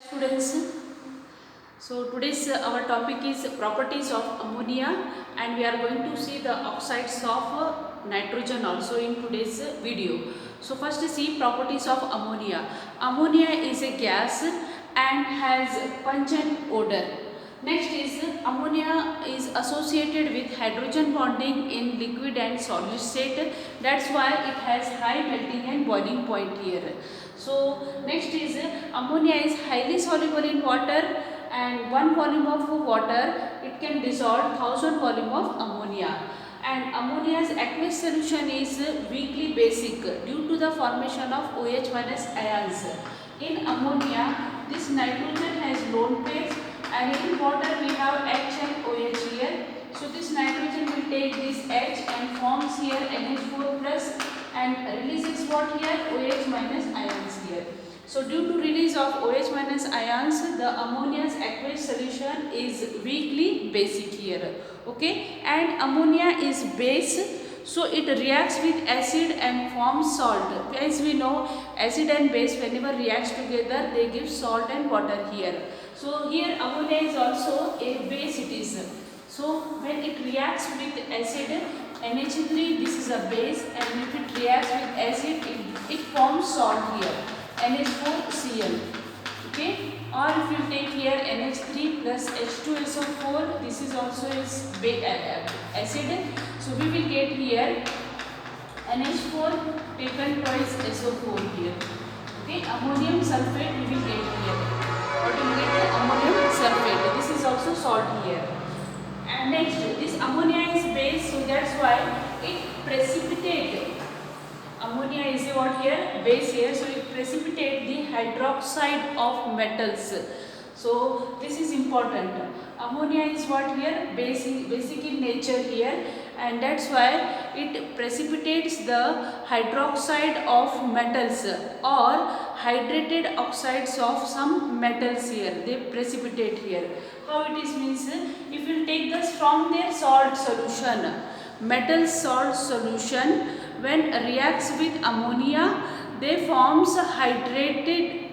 Students, so today's our topic is properties of ammonia, and we are going to see the oxides of nitrogen also in today's video. So first see properties of ammonia. Ammonia is a gas and has pungent odor. Next is ammonia is associated with hydrogen bonding in liquid and solid state. That's why it has high melting and boiling point here. So next is ammonia is highly soluble in water, and 1 volume of water it can dissolve 1000 volume of ammonia. And ammonia's aqueous solution is weakly basic due to the formation of OH minus ions. In ammonia, this nitrogen has lone pairs, and in water we have H and OH here. So this nitrogen will take this H and forms here NH4 plus and releases what here? OH minus ions here. So due to release of OH minus ions, the ammonia's aqueous solution is weakly basic here. Okay, and ammonia is base, so it reacts with acid and forms salt. As we know, acid and base whenever reacts together, they give salt and water here. So here ammonia is also a base it is. So when it reacts with acid, NH3, this is a base, and if it reacts with acid, it forms salt here, NH4Cl. Okay, or if you take here NH3 plus H2SO4, this is also is acid, so we will get here NH4 taken twice SO4 here. Okay, ammonium sulfate we will get here. What will get? Ammonium sulfate. This is also salt here. And next, this ammonia is base, so that's why it precipitate. Ammonia is a what here? Base here, so it precipitate the hydroxide of metals. So this is important. Ammonia is what here? Basic in nature here, and that's why it precipitates the hydroxide of metals or hydrated oxides of some metals here. They precipitate here. How it is means, if you take this from their salt solution, metal salt solution, when reacts with ammonia, they forms hydroxide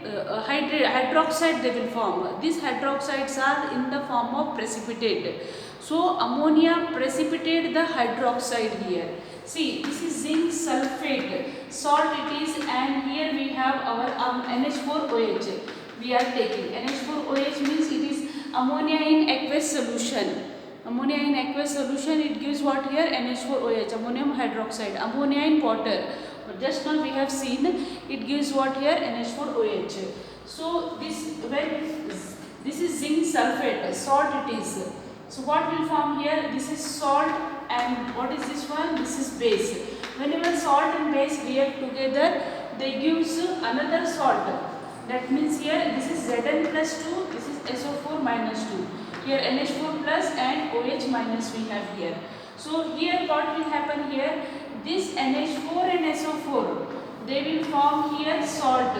they will form. These hydroxides are in the form of precipitate. So ammonia precipitate the hydroxide here. See, this is zinc sulfate, salt it is, and here we have our NH4OH. We are taking NH4OH means it is ammonia in aqueous solution. Ammonia in aqueous solution, it gives what here? NH4OH, ammonium hydroxide. Ammonia in water, but just now we have seen it gives what here? NH4OH. So this is zinc sulfate, salt it is. So what will form here? This is salt, and what is this one? This is base. Whenever salt and base react together, they gives another salt. That means here this is Zn plus 2, this is SO4 minus 2. Here NH4 plus and OH minus we have here. So here what will happen here? This NH4 and SO4, they will form here salt.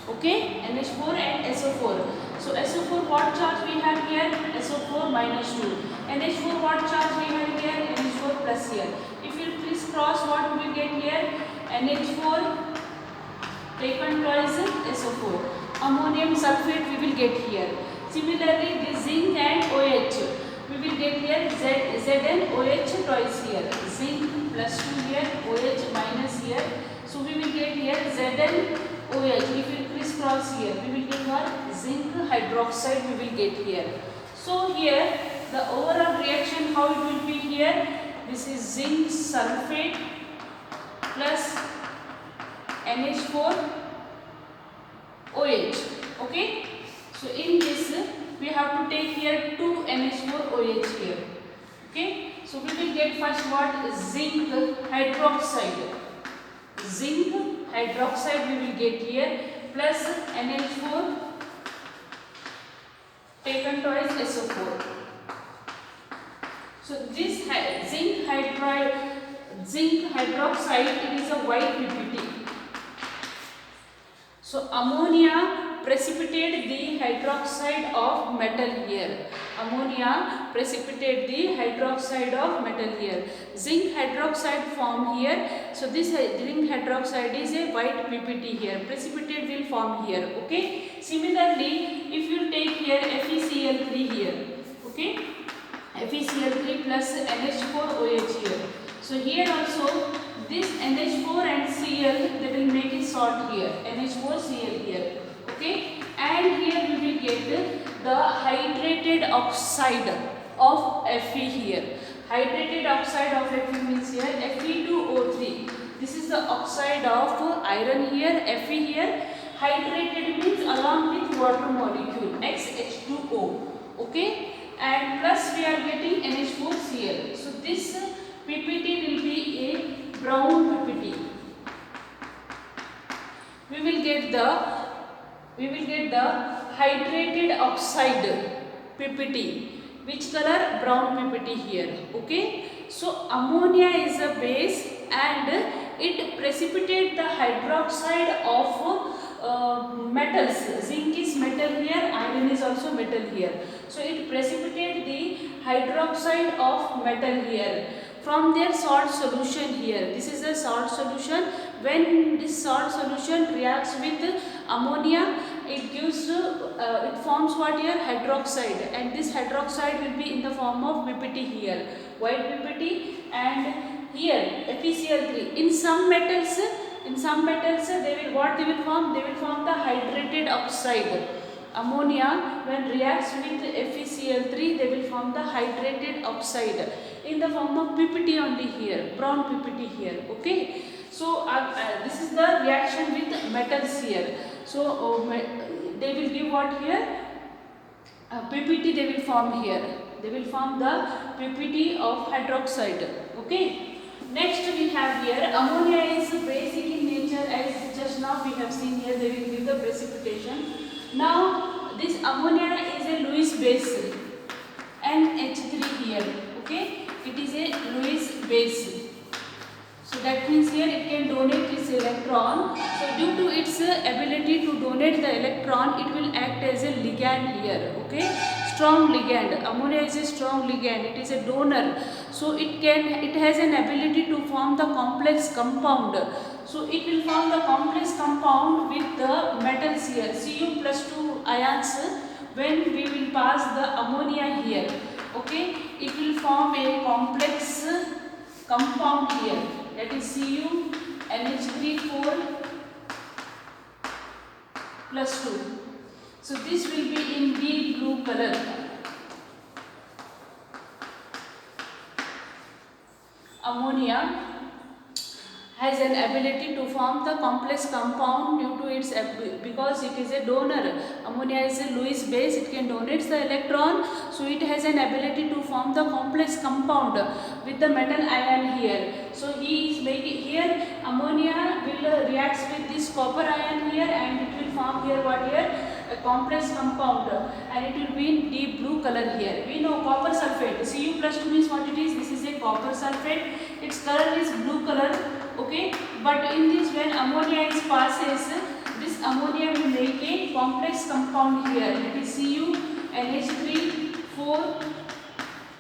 Okay, NH4 and SO4. So SO4 what charge we have here? SO4 minus 2. NH4 what charge we have here? NH4 plus here. If you please cross, what we will get here? NH4 taken twice SO4. Ammonium sulfate we will get here. Similarly, the zinc and OH, we will get here ZnOH twice here. Zinc plus 2 here, OH minus here. So we will get here ZnOH. If we crisscross here, we will get what? Zinc hydroxide we will get here. So here, the overall reaction how it will be here? This is zinc sulfate plus NH4 OH. Okay. So in this we have to take here 2 NH4 OH here. Okay. So we will get first what? Zinc hydroxide. Zinc hydroxide we will get here plus NH4 taken twice SO4. So this zinc hydroxide, it is a white PPT. So ammonia precipitate the hydroxide of metal here. Ammonia precipitate the hydroxide of metal here. Zinc hydroxide form here. So this zinc hydroxide is a white PPT here. Precipitate will form here. Okay. Similarly, if you take here FeCl3 here. Okay. FeCl3 plus NH4OH here. So here also this NH4 and Cl, they will make a salt here. NH4Cl here. Okay. And here we will get the hydrated oxide of Fe here. Hydrated oxide of Fe means here Fe2O3. This is the oxide of iron here, Fe here. Hydrated means along with water molecule XH2O. Okay. And plus we are getting NH4Cl. So this PPT will be a brown PPT. We will get the hydrated oxide PPT. Which color? Brown PPT here. Okay. So ammonia is a base and it precipitate the hydroxide of metals. Zinc is metal here, iron is also metal here. So it precipitate the hydroxide of metal here. From their salt solution here. This is a salt solution. When this salt solution reacts with ammonia, it gives it forms what here? Hydroxide, and this hydroxide will be in the form of PPT here, white PPT, and here FeCl3. In some metals they will form the hydrated oxide. Ammonia when reacts with FeCl3, they will form the hydrated oxide in the form of PPT only here, brown PPT here. Okay. So this is the reaction with metals here. So they will give what here? PPT they will form here. They will form the PPT of hydroxide. Okay. Next we have here ammonia is basic in nature, as just now we have seen here. They will give the precipitation. Now this ammonia is a Lewis base, NH3 here. Okay. It is a Lewis base. So that means here it can donate its electron. So due to its ability to donate the electron, it will act as a ligand here. Okay, strong ligand. Ammonia is a strong ligand. It is a donor. So it has an ability to form the complex compound. So it will form the complex compound with the metals here, Cu plus 2 ions. When we will pass the ammonia here, okay, it will form a complex compound here. That is Cu NH3 4 plus 2. So this will be in deep blue color. Ammonia has an ability to form the complex compound due to its because it is a donor. Ammonia is a Lewis base. It can donate the electron. So it has an ability to form the complex compound with the metal ion here. So he is making here ammonia will reacts with this copper ion here, and it will form here what here? A complex compound, and it will be in deep blue color here. We know copper sulfate. Cu plus 2 means what it is? This is a copper sulfate. Its color is blue color. Okay, but in this when ammonia is passes, this ammonia will make a complex compound here. It is Cu NH3 4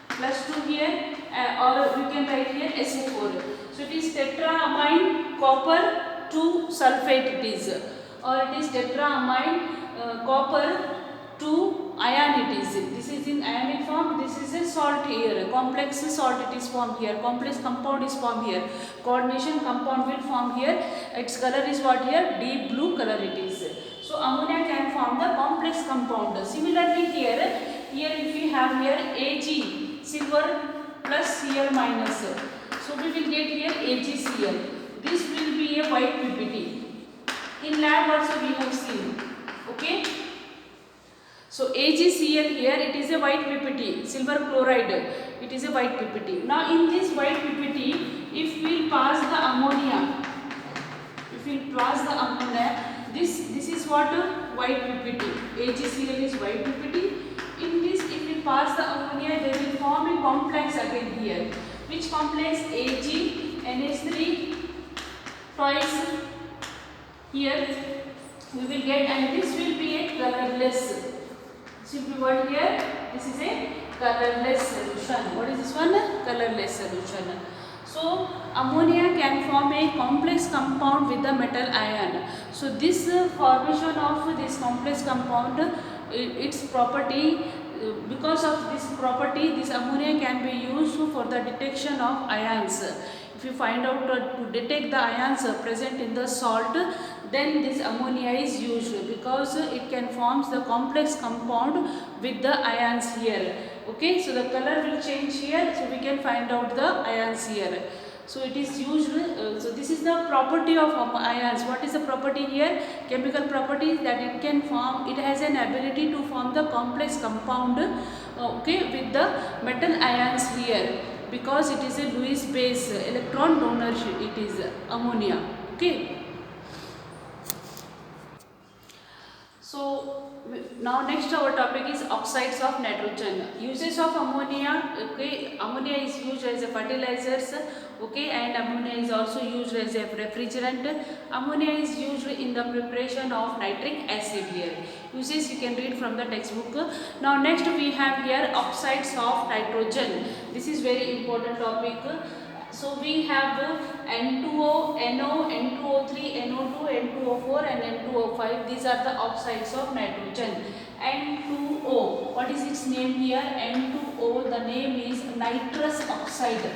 plus 2 here, or we can write here SA4. So it is tetraamine copper 2 sulfate it is, or it is tetraamine copper 2 ion it is. This is in ionic form. This is a salt here. Complex salt it is formed here. Complex compound is formed here. Coordination compound will form here. Its color is what here? Deep blue color it is. So ammonia can form the complex compound. Similarly here if we have here Ag, silver plus Cl minus. So we will get here AgCl. This will be a white PPT. In lab also we have seen. Okay. So AgCl here, it is a white PPT, silver chloride, it is a white PPT. Now in this white PPT, if we pass the ammonia, this is what? White PPT. AgCl is white PPT. In this, if we pass the ammonia, they will form a complex again here. Which complex? Ag, NH3, twice here, we will get, and this will be a colorless. Simply what here, this is a colorless solution. What is this one? Colorless solution. So ammonia can form a complex compound with the metal ion. So this formation of this complex compound, its property, because of this property, this ammonia can be used for the detection of ions. If you find out to detect the ions present in the salt, then this ammonia is used, because it can form the complex compound with the ions here. Okay, so the color will change here, so we can find out the ions here. So it is used, so this is the property of ions. What is the property here? Chemical property, that it can form, it has an ability to form the complex compound, okay, with the metal ions here, because it is a Lewis base, electron donor, it is ammonia. Okay. So now next our topic is oxides of nitrogen. Uses of ammonia. Okay, ammonia is used as a fertilizers. Okay, and ammonia is also used as a refrigerant. Ammonia is used in the preparation of nitric acid here. Uses you can read from the textbook. Now next we have here oxides of nitrogen. This is very important topic. So we have N2O, NO, N2O3, NO2, N2O4 and N2O5. These are the oxides of nitrogen. N2O, what is its name here? N2O, the name is nitrous oxide.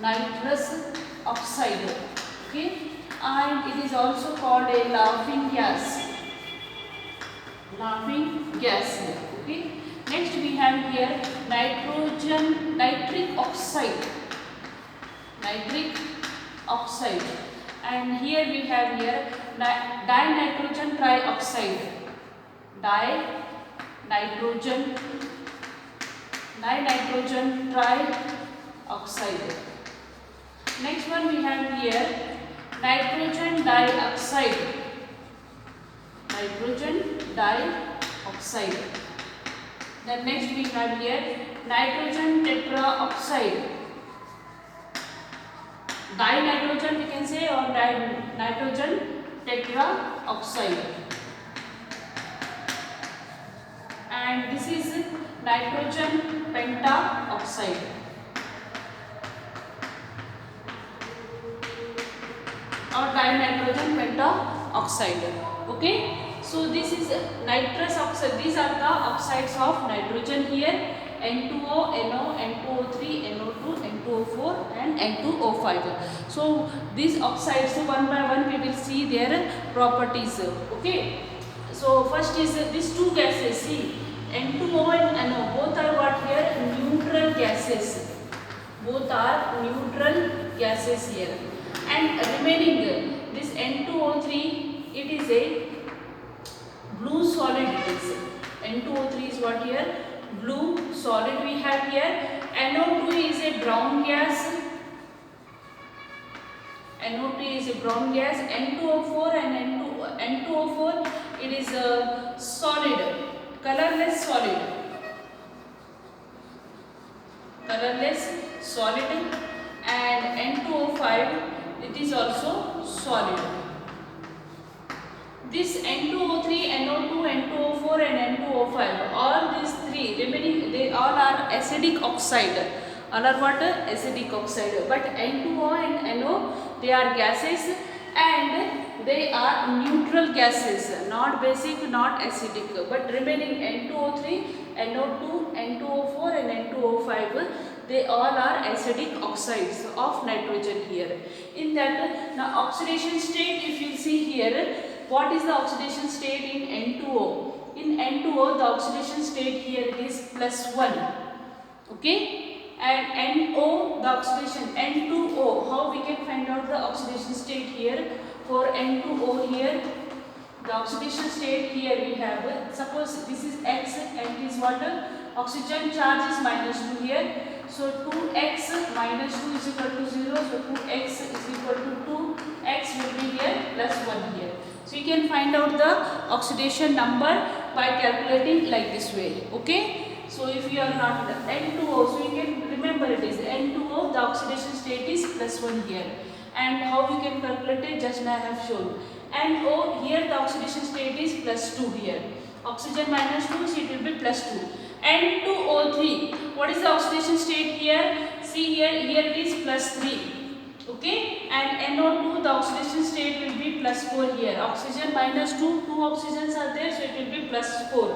Nitrous oxide. Okay, and it is also called a laughing gas. Laughing gas. Okay. Next we have here nitric oxide. Nitric oxide, and here we have here dinitrogen trioxide. Dinitrogen trioxide. Next one we have here nitrogen dioxide. Nitrogen dioxide. Then next we have here nitrogen tetraoxide. Dinitrogen we can say, or nitrogen tetraoxide. And this is nitrogen pentaoxide. Or dinitrogen pentaoxide. Okay, so this is nitrous oxide. These are the oxides of nitrogen here: N2O, NO, N2O3, NO2, N2O4 and N2O5. So these oxides, so one by one we will see their properties. Okay, so first is these two gases. See, N2O and NO, both are what here? Neutral gases. Both are neutral gases here. And remaining this N2O3, it is a blue solid. It is N2O3 is what here? Blue solid we have here. NO2 is a brown gas. NO2 is a brown gas. N2O4 and N2O4, it is a solid, colorless solid. Colorless solid. And N2O5, it is also solid. This N2O3, NO2, N2O4 and N2O5, all these three remaining, they all are acidic oxide. All are what? Acidic oxide. But N2O and NO, they are gases and they are neutral gases, not basic, not acidic. But remaining N2O3, NO2, N2O4 and N2O5, they all are acidic oxides of nitrogen here. In that, now oxidation state, if you see here, what is the oxidation state in N2O? In N2O, the oxidation state here is +1. Okay? And NO, the oxidation, N2O, how we can find out the oxidation state here? For N2O here, the oxidation state here we have, suppose this is X and this water, oxygen charge is -2 here. So 2x minus 2 is equal to 0. So 2x is equal to 2. X will be here +1 here. So you can find out the oxidation number by calculating like this way. Okay. So if you are not N2O, so you can remember it is N2O, the oxidation state is +1 here. And how we can calculate it, just now I have shown. and O, here the oxidation state is +2 here. Oxygen -2, so it will be +2. N2O3, what is the oxidation state here? See here, it is +3. Okay, and NO2, the oxidation state will be +4 here. Oxygen -2, two oxygens are there, so it will be +4.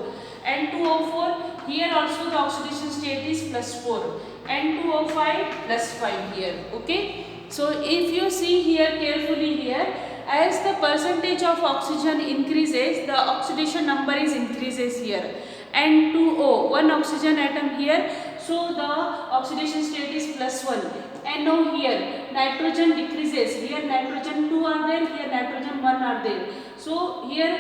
N2O4, here also the oxidation state is +4. N2O5 +5 here. Okay, so if you see here carefully here, as the percentage of oxygen increases, the oxidation number is increases here. N2O, one oxygen atom here, so the oxidation state is +1. NO here, nitrogen decreases, here nitrogen 2 are there, here nitrogen 1 are there. So here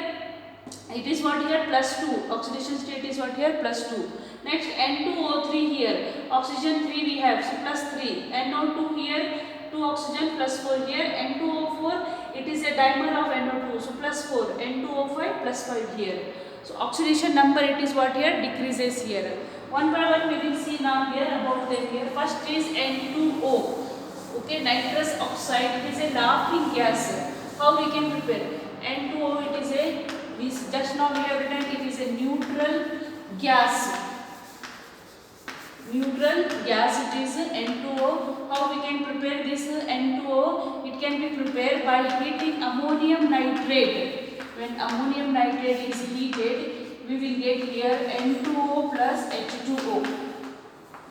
it is what here +2, oxidation state is what here +2. Next N2O3 here, oxygen 3 we have, so +3. NO2 here, 2 oxygen +4 here. N2O4, it is a dimer of NO2, so +4. N2O5 +5 here. So oxidation number, it is what here decreases here. One by one we will see now here about them here. First is N2O. Okay, nitrous oxide, it is a laughing gas. How we can prepare? N2O, it is a, just now we have written, it is a neutral gas. Neutral gas, it is N2O. How we can prepare this N2O? It can be prepared by heating ammonium nitrate. When ammonium nitrate is heated, we will get here N2O plus H2O.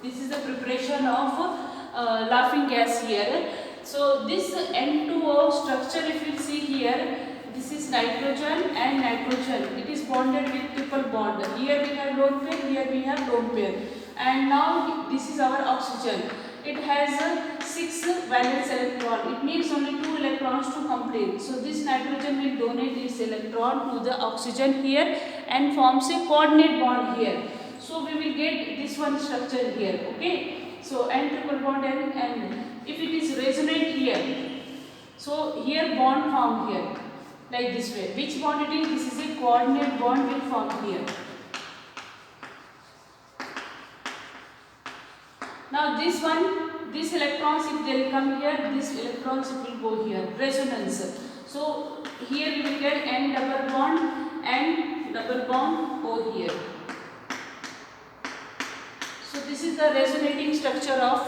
This is the preparation of laughing gas here. So this N2O structure, if you see here, this is nitrogen and nitrogen. It is bonded with triple bond. Here we have lone pair, here we have lone pair. And now this is our oxygen. It has 6 valence electron. It needs only 2 electrons to complete. So this nitrogen will donate its electron to the oxygen here and forms a coordinate bond here. So we will get this one structure here. Okay. So N triple bond and if it is resonate here, so here bond formed here like this way. Which bond it is? This is a coordinate bond will form here. Now this one, these electrons, if they will come here, these electrons it will go here, resonance. So here we will get N double bond and double bond O here. So this is the resonating structure of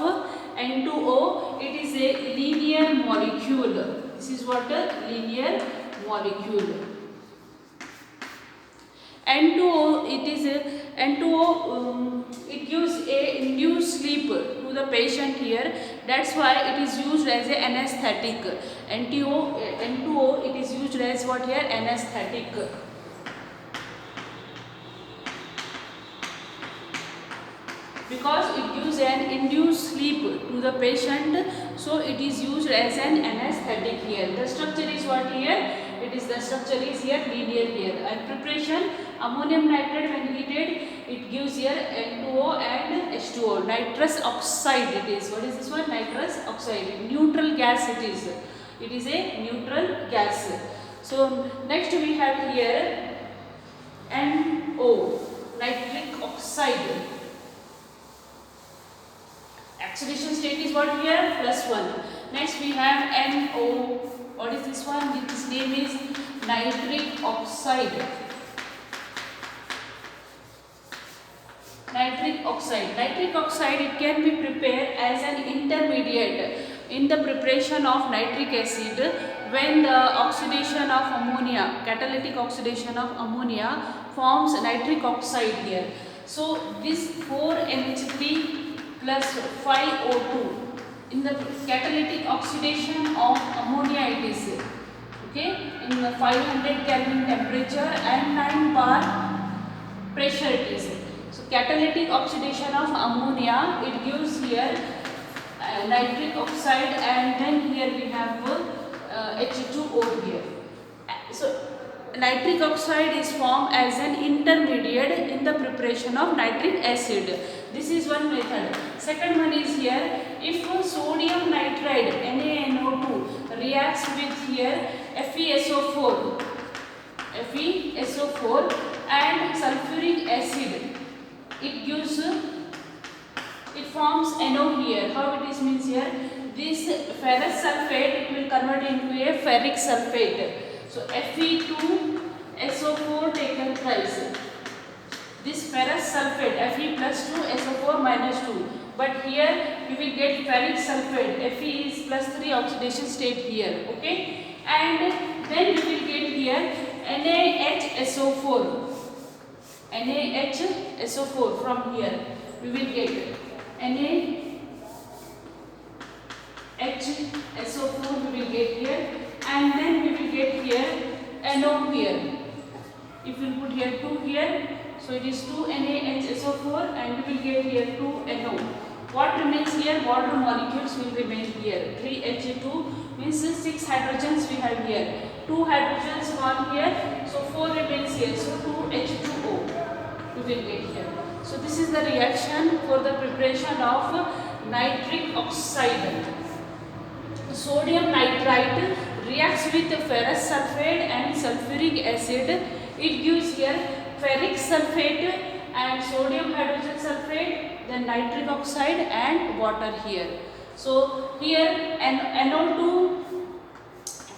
N2O. It is a linear molecule. This is what a linear molecule. N2O, it is a N2O, it gives a induced sleep to the patient here. That's why it is used as a anesthetic. N2O, it is used as what here? Anesthetic. Because it gives an induced sleep to the patient, so it is used as an anesthetic here. The structure is what here? It is the structure is here linear here. And preparation, ammonium nitrate when heated, it gives here N2O and H2O. Nitrous oxide it is. What is this one? Nitrous oxide. Neutral gas it is. It is a neutral gas. So next we have here NO, nitric oxide. Oxidation state is what here? +1. Next we have NO. What is this one? Its name is nitric oxide. Nitric oxide. Nitric oxide, it can be prepared as an intermediate in the preparation of nitric acid when the oxidation of ammonia, catalytic oxidation of ammonia forms nitric oxide here. So this 4NH3 plus 5O2 in the catalytic oxidation of ammonia it is, okay, in the 500 Kelvin temperature and 9 bar pressure it is. So catalytic oxidation of ammonia, it gives here nitric oxide, and then here we have H2O here. So nitric oxide is formed as an intermediate in the preparation of nitric acid. This is one method. Second one is here, if sodium nitride NaNO2 reacts with here FeSO4 and sulfuric acid, it gives, it forms NO here. How it is means here, this ferrous sulfate, it will convert into a ferric sulfate. So Fe2SO4 taken thrice. This ferrous sulfate Fe plus 2 SO4 minus 2. But here you will get ferric sulfate. Fe is plus 3 oxidation state here. Okay. And then you will get here NaHSO4. NaHSO4 from here. We will get NaHSO4 we will get here. And then we will get here NO here. If we put here 2 here. So it is 2 NaHSO4 and we will get here 2 NO. What remains here? Water molecules will remain here. 3H2 means 6 hydrogens we have here. 2 hydrogens gone here. So 4 remains here. So 2H2O we will get here. So this is the reaction for the preparation of nitric oxide. Sodium nitrite reacts with ferrous sulfate and sulfuric acid. It gives here ferric sulfate and sodium hydrogen sulfate, then nitric oxide and water here. So here NO2,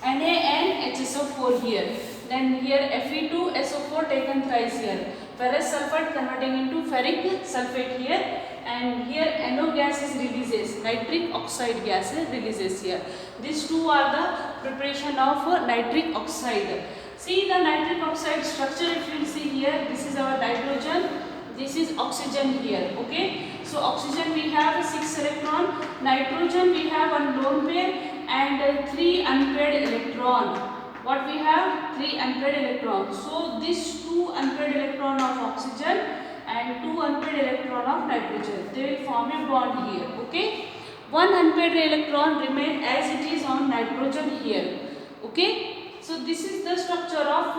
NaNHSO4 here. Then here Fe2SO4 taken thrice here. Ferrous sulfate converting into ferric sulfate here. And here NO gas is releases, nitric oxide gas releases here. These two are the preparation of nitric oxide. See the nitric oxide structure. If you will see here, this is our nitrogen, this is oxygen here. Okay, so oxygen we have 6 electron, nitrogen we have 1 lone pair and 3 unpaired electron. What we have? 3 unpaired electrons. So these 2 unpaired electron of oxygen and 2 unpaired electron of nitrogen, they will form a bond here. Okay, 1 unpaired electron remain as it is on nitrogen here. Okay, so this is the structure of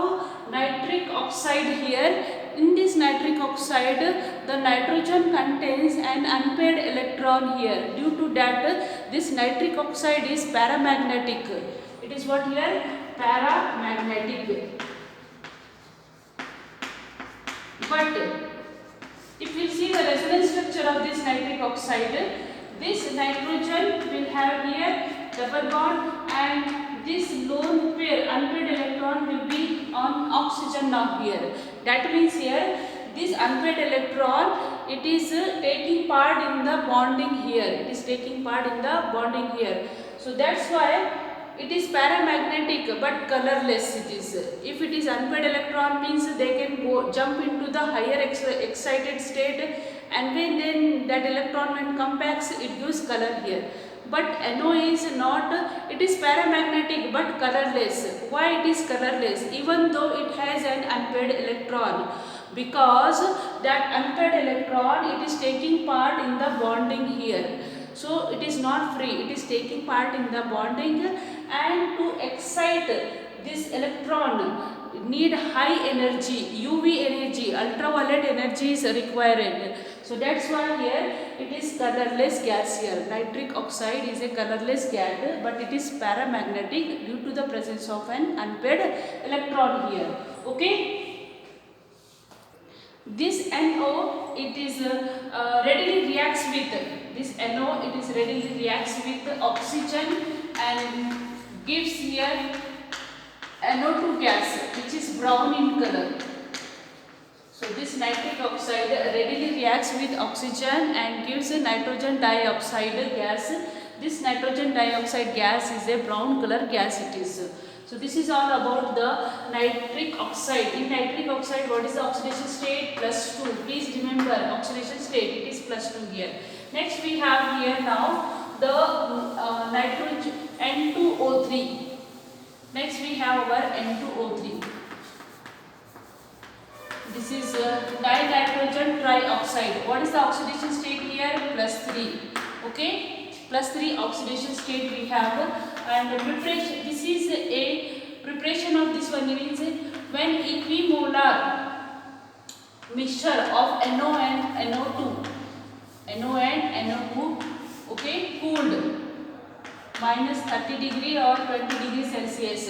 nitric oxide here. In this nitric oxide, the nitrogen contains an unpaired electron here. Due to that, this nitric oxide is paramagnetic. It is what here? Paramagnetic. But if you see the resonance structure of this nitric oxide, this nitrogen will have here double bond and this lone pair unpaired electron will be on oxygen now here. That means here this unpaired electron, it is taking part in the bonding here. It is taking part in the bonding here. So that's why it is paramagnetic but colorless it is. If it is unpaired electron means they can go jump into the higher excited state, and when then that electron when comes back it gives color here. But NO is not, it is paramagnetic but colorless. Why it is colorless? Even though it has an unpaired electron, because that unpaired electron it is taking part in the bonding here. So it is not free, it is taking part in the bonding, and to excite this electron need high energy, UV energy, ultraviolet energy is required. So that's why here it is colorless gas here. Nitric oxide is a colorless gas but it is paramagnetic due to the presence of an unpaired electron here. Okay. This NO it is readily reacts with this NO, it is readily reacts with oxygen and gives here NO2 gas which is brown in color. So this nitric oxide readily reacts with oxygen and gives a nitrogen dioxide gas. This nitrogen dioxide gas is a brown color gas it is. So this is all about the nitric oxide. In nitric oxide, what is the oxidation state? +2. Please remember oxidation state, it is +2 here. Next we have here now the nitrogen N2O3. Next we have our N2O3. This is dinitrogen trioxide. What is the oxidation state here? +3. Okay, +3 oxidation state we have. And preparation, this is a preparation of this one means when equimolar mixture of NO and NO2, okay, cooled -30 degree or 20 degree Celsius.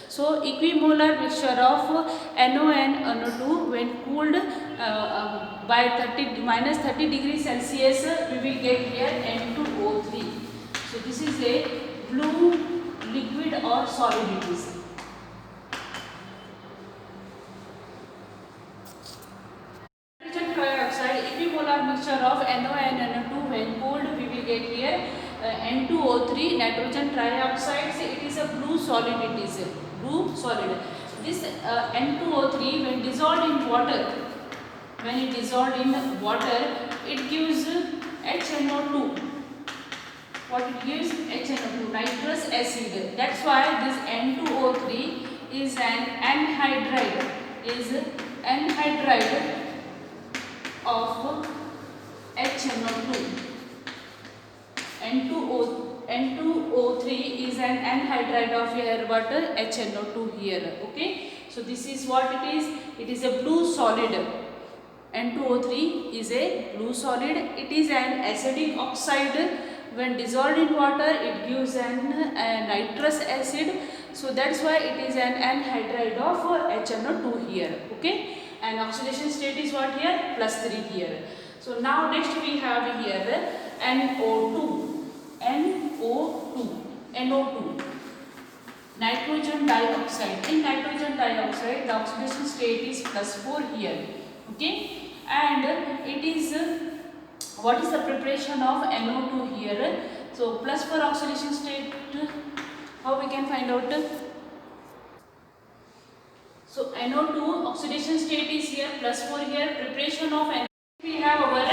So equimolar mixture of NO and NO2 when cooled by -30 degree Celsius, we will get here N2O3. So this is a blue liquid or solid it is. molecular mixture of NO and NO2 when cooled, we will get here N2O3 nitrogen trioxide. It is a blue solid. It is a blue solid. This N2O3 when dissolved in water, it gives HNO2. What it gives? HNO2, nitrous acid. That's why this N2O3 is an anhydride. Of HNO2. N2O3 is an anhydride of here water HNO2 here. Okay. So this is what it is. It is a blue solid. N2O3 is a blue solid. It is an acidic oxide. When dissolved in water, it gives a nitrous acid. So that's why it is an anhydride of HNO2 here. Okay. And oxidation state is what here? +3 here. So now next we have here NO2. Nitrogen dioxide. In nitrogen dioxide, the oxidation state is +4 here. Okay. And it is what is the preparation of NO2 here? So +4 oxidation state, how we can find out? So NO2 oxidation state is here, +4 here. Preparation of NO2, we have our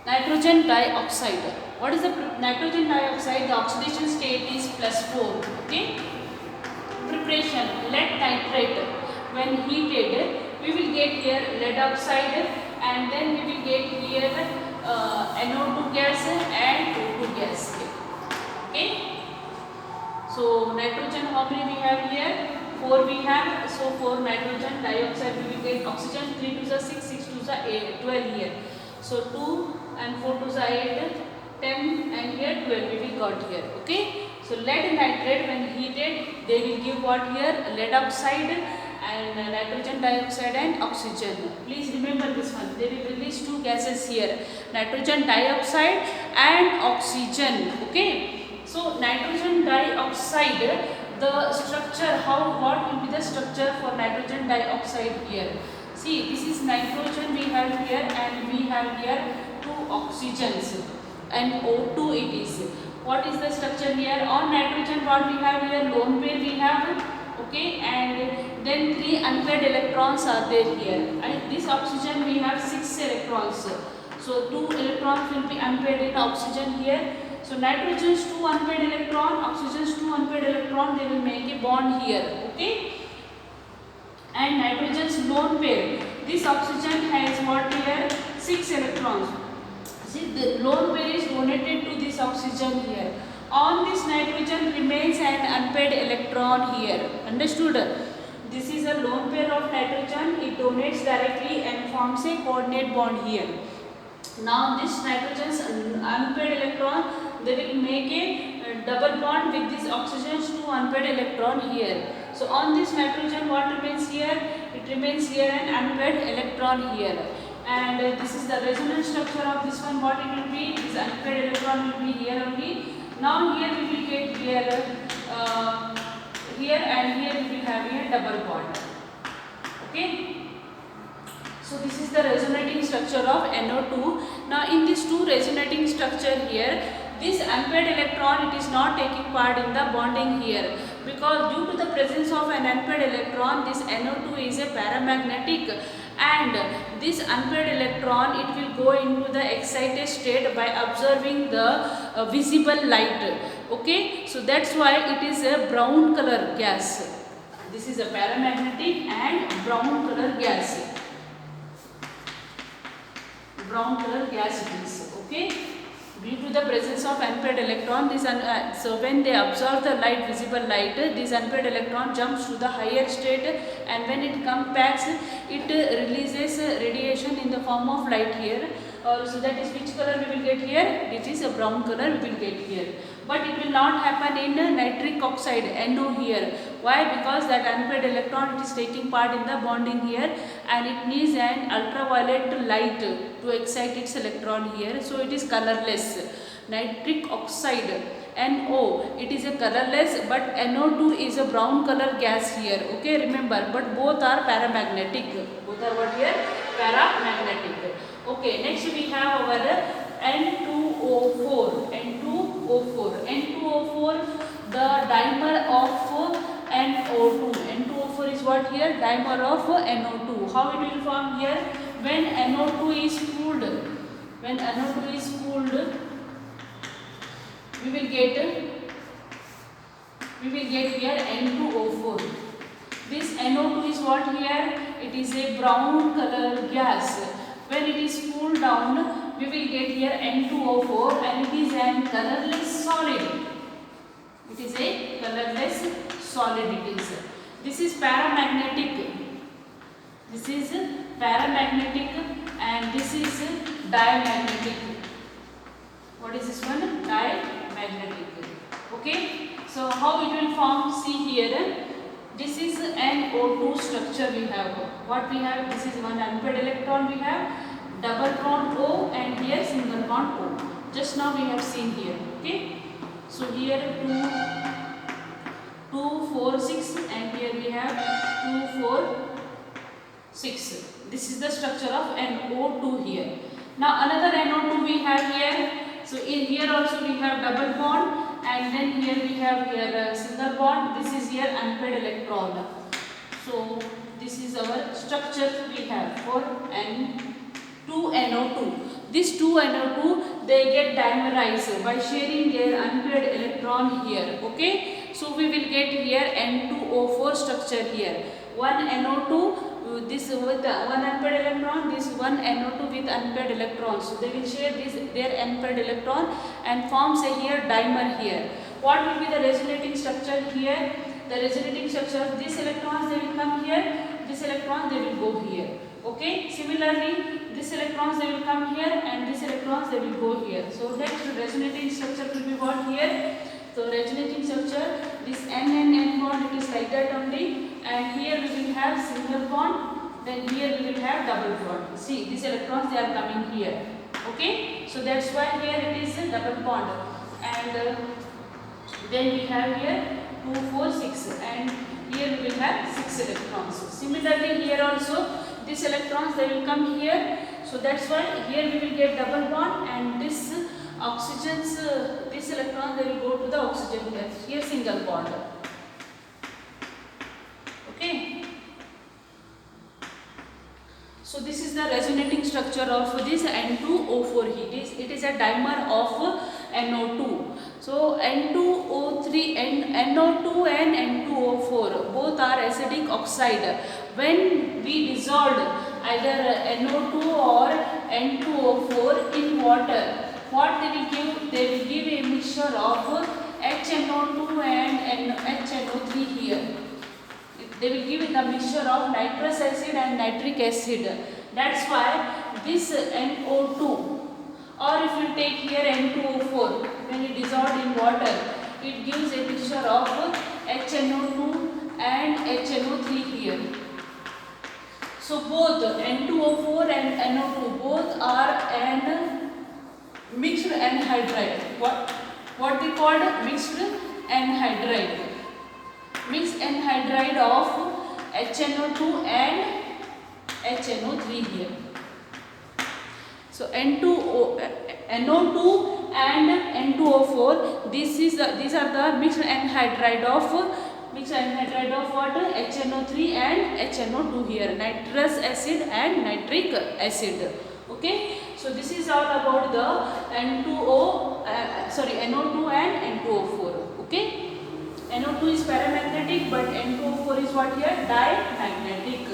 nitrogen dioxide. What is the nitrogen dioxide? The oxidation state is +4. Okay. Preparation, lead nitrate. When heated, we will get here lead oxide, and then we will get here NO2 gas and O2 gas. Okay. So nitrogen, how many we have here? 4 we have. So 4 nitrogen dioxide, we will get oxygen. 3 to the 6, 6 to the 8, 12 here. So 2 and 4 to the 8, 10, and here 12 we will got here. Okay. So lead nitrate when heated, they will give what here? Lead oxide and nitrogen dioxide and oxygen. Please remember this one. They will release 2 gases here, nitrogen dioxide and oxygen. Okay. So nitrogen dioxide, the structure, what will be the structure for nitrogen dioxide here? See, this is nitrogen we have here, and we have here 2 oxygens, and O2 it is. What is the structure here? On nitrogen, what we have here? Lone pair we have. Okay, and then 3 unpaired electrons are there here. And this oxygen we have 6 electrons. So 2 electrons will be unpaired in oxygen here. So nitrogen's 2 unpaired electron, oxygen's 2 unpaired electron, they will make a bond here. Okay. And nitrogen's lone pair. This oxygen has what here? 6 electrons. See, the lone pair is donated to this oxygen here. On this nitrogen remains an unpaired electron here. Understood? This is a lone pair of nitrogen. It donates directly and forms a coordinate bond here. Now this nitrogen's unpaired electron, they will make a double bond with this oxygen's 2 unpaired electron here. So on this nitrogen, what remains here? It remains here an unpaired electron here. And this is the resonance structure of this one. What it will be? This unpaired electron will be here only. Now here we will get here, here and here we will have here double bond. Okay. So this is the resonating structure of NO2. Now in this 2 resonating structure here, this unpaired electron, it is not taking part in the bonding here, because due to the presence of an unpaired electron, this NO2 is a paramagnetic, and this unpaired electron, it will go into the excited state by observing the visible light. Okay, so that's why it is a brown color gas. This is a paramagnetic and brown color gas. Brown color gas it is. Okay, due to the presence of unpaired electron, this so when they absorb the light, visible light, this unpaired electron jumps to the higher state, and when it comes back, it releases radiation in the form of light here. So that is which color we will get here? It is a brown color we will get here. But it will not happen in nitric oxide, NO here. Why? Because that unpaired electron, it is taking part in the bonding here, and it needs an ultraviolet light to excite its electron here. So it is colorless. Nitric oxide, NO, it is a colorless, but NO2 is a brown color gas here. Okay, remember, but both are paramagnetic. Both are what here? Paramagnetic. Okay, next we have our N2O4. N2O4, the dimer of NO2. N2O4 is what here? Dimer of NO2. How it will form here? When NO2 is cooled, we will get here N2O4. This NO2 is what here? It is a brown color gas. When it is cooled down, we will get here N2O4, and it is a colorless solid. It is a colorless solid. This is paramagnetic. And this is diamagnetic. What is this one? Diamagnetic. Okay. So how it will form? See here. This is NO2 structure we have. What we have? This is one unpaired electron we have, double bond O, and here single bond O. Just now we have seen here. Okay. So here 2, 4, 6, and here we have 2, 4, 6. This is the structure of NO2 here. Now another NO2 we have here. So in here also we have double bond, and then here we have here single bond. This is here unpaired electron. So this is our structure we have for N2NO2. This 2NO2, they get dimerized by sharing their unpaired electron here. Okay. So we will get here N2O4 structure here. One NO2. This with one unpaired electron, this one NO2 with unpaired electron. So they will share their unpaired electron and forms a here dimer here. What will be the resonating structure here? The resonating structure, these electrons they will come here, this electron they will go here. Okay. Similarly, these electrons they will come here, and these electrons they will go here. So next resonating structure will be what here? So resonating structure, this N and N bond, it is like that only, and here we will have single bond, then here we will have double bond. See, these electrons they are coming here. Okay. So that's why here it is a double bond, and then we have here 2, 4, 6, and here we will have 6 electrons. Similarly here also these electrons they will come here. So that's why here we will get double bond, and this oxygens, this electron they will go to the oxygen here single bond. Okay. So this is the resonating structure of this N2O4. It is a dimer of NO2. So N2O3 and NO2 and N2O4 both are acidic oxide. When we dissolve either NO2 or N2O4 in water, what they will give? They will give a mixture of HNO2 and HNO3 here. They will give the mixture of nitrous acid and nitric acid. That's why this NO2, or if you take here N2O4, when it dissolved in water, it gives a mixture of HNO2 and HNO3 here. So both N2O4 and NO2 both are an mixed anhydride. What they called mixed anhydride. Mixed anhydride of HNO2 and HNO3 here. So NO2 and N2O4. These are the mixed anhydride of what? HNO3 and HNO2 here. Nitrous acid and nitric acid. Okay. So this is all about the NO2 and N2O4. Okay. NO2 is paramagnetic, but N2O4 is what here? Diamagnetic.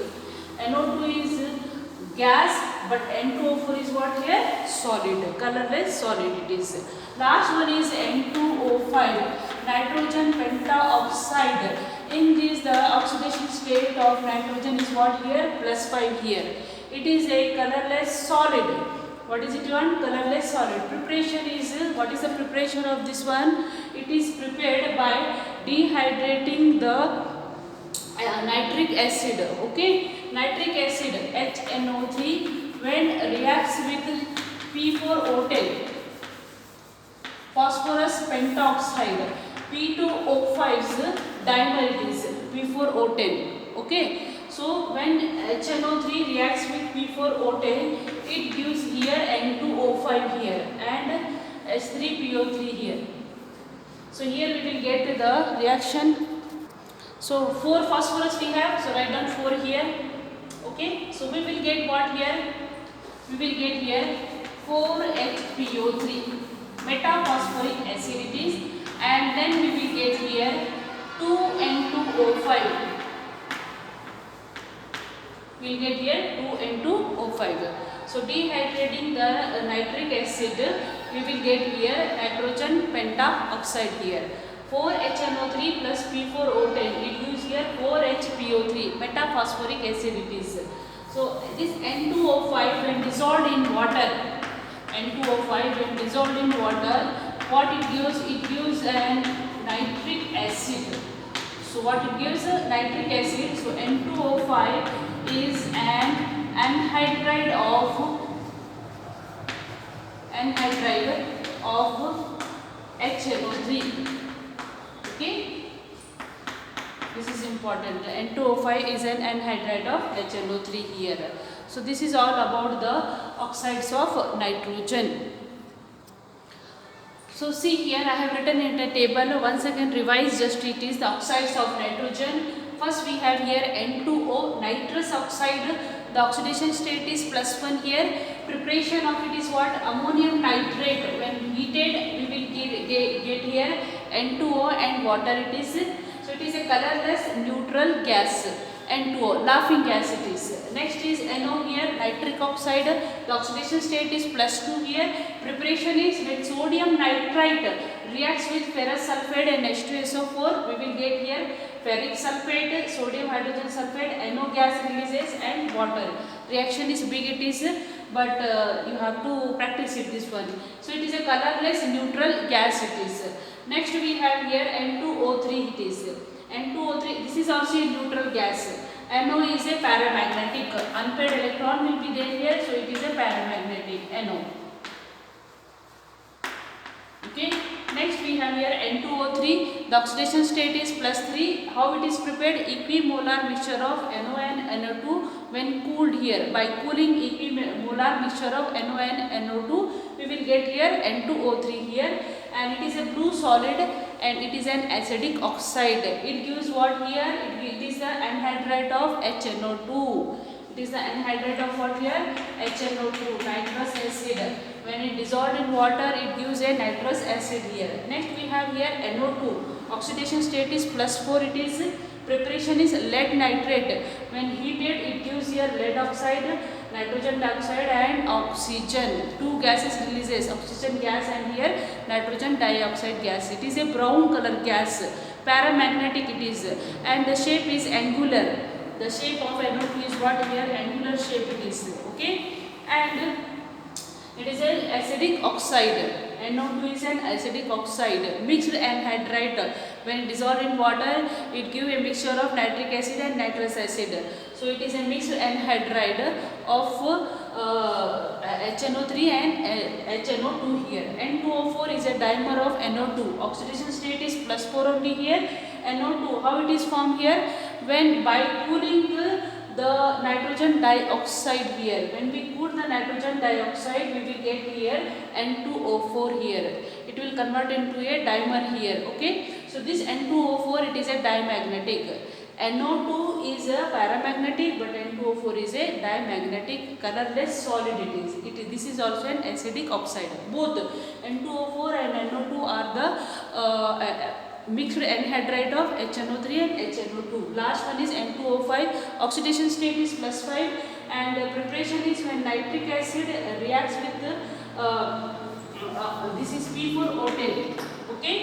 NO2 is gas, but N2O4 is what here? Solid, colorless solid it is. Last one is N2O5, nitrogen pentaoxide. In this the oxidation state of nitrogen is what here? +5 here. It is a colorless solid. What is it one? Colorless solid. Preparation is, what is the preparation of this one? It is prepared by dehydrating the nitric acid. Okay, nitric acid HNO3 when reacts with P4O10, phosphorus pentoxide, P2O5's dimer it is P4O10. Okay, so when HNO3 reacts with P4O10, it gives here, N2O5 here, and H3PO3 here. So here we will get the reaction. So 4 phosphorus we have, so write down 4 here. Okay, so we will get what here? We will get here 4HPO3, metaphosphoric acid it is, and then we will get here 2N2O5. We will get here 2N2O5. So dehydrating the nitric acid, we will get here nitrogen pentaoxide here. 4HNO3 plus P4O10, it gives here 4HPO3, metaphosphoric acid it is. So this N2O5 when dissolved in water, N2O5 when dissolved in water, what it gives? It gives an nitric acid. So what it gives? Nitric acid. So N2O5 is an anhydride of HNO3. Okay, this is important. The N2O5 is an anhydride of HNO3 here. So this is all about the oxides of nitrogen. So see here I have written in the table. Once again revise, just it is the oxides of nitrogen. First we have here N2O, nitrous oxide. The oxidation state is +1 here. Preparation of it is what? Ammonium nitrate. When heated we will get here N2O and water it is. So it is a colorless neutral gas. N2O, laughing gas it is. Next is NO here, nitric oxide. The oxidation state is +2 here. Preparation is when sodium nitrite reacts with ferrous sulfate and H2SO4, we will get here ferric sulfate, sodium hydrogen sulfate, NO gas releases and water. Reaction is big it is, but you have to practice it this one. So it is a colorless neutral gas it is. Next we have here N2O3 it is. N2O3, this is also a neutral gas. NO is a paramagnetic. Unpaired electron will be there here, so it is a paramagnetic NO. Okay. Next we have here N2O3. The oxidation state is +3. How it is prepared? Equimolar mixture of NO and NO2 when cooled here. By cooling equimolar mixture of NO and NO2, we will get here N2O3 here, and it is a blue solid and it is an acidic oxide. It gives what here? It is the anhydride of HNO2. It is the anhydride of what here? HNO2, nitrous acid. When it dissolved in water, it gives a nitrous acid here. Next we have here NO2. Oxidation state is +4 it is. Preparation is lead nitrate. When heated, it gives here lead oxide, nitrogen dioxide and oxygen. Two gases releases, oxygen gas and here nitrogen dioxide gas. It is a brown color gas. Paramagnetic it is, and the shape is angular. The shape of NO2 is what here? Angular shape it is. Okay, and it is an acidic oxide. NO2 is an acidic oxide, mixed anhydride. When dissolved in water, it gives a mixture of nitric acid and nitrous acid. So it is a mixed anhydride of HNO3 and HNO2 here. N2O4 is a dimer of NO2. Oxidation state is +4 only here. NO2, how it is formed here? When by cooling the nitrogen dioxide here. When we cool the nitrogen dioxide, we will get here N2O4 here. It will convert into a dimer here. Okay. So this N2O4, it is a dimagnetic. NO2 is a paramagnetic, but N2O4 is a dimagnetic, colorless solid it is. This is also an acidic oxide. Both N2O4 and NO2 are the mixed anhydride of HNO3 and HNO2. Last one is N2O5. Oxidation state is +5, and preparation is when nitric acid reacts with this is P4O10. Okay,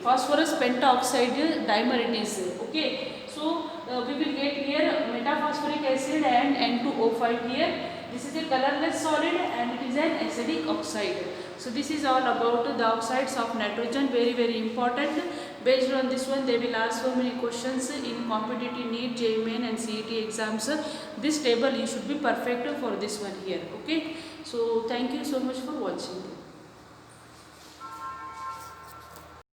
phosphorus pentaoxide dimer it is. Okay, so we will get here metaphosphoric acid and N2O5 here. This is a colorless solid and it is an acidic oxide. So this is all about the oxides of nitrogen, very important. Based on this one, they will ask so many questions in competitive NEET, JEE Main and CET exams. This table you should be perfect for this one here. Okay. So thank you so much for watching.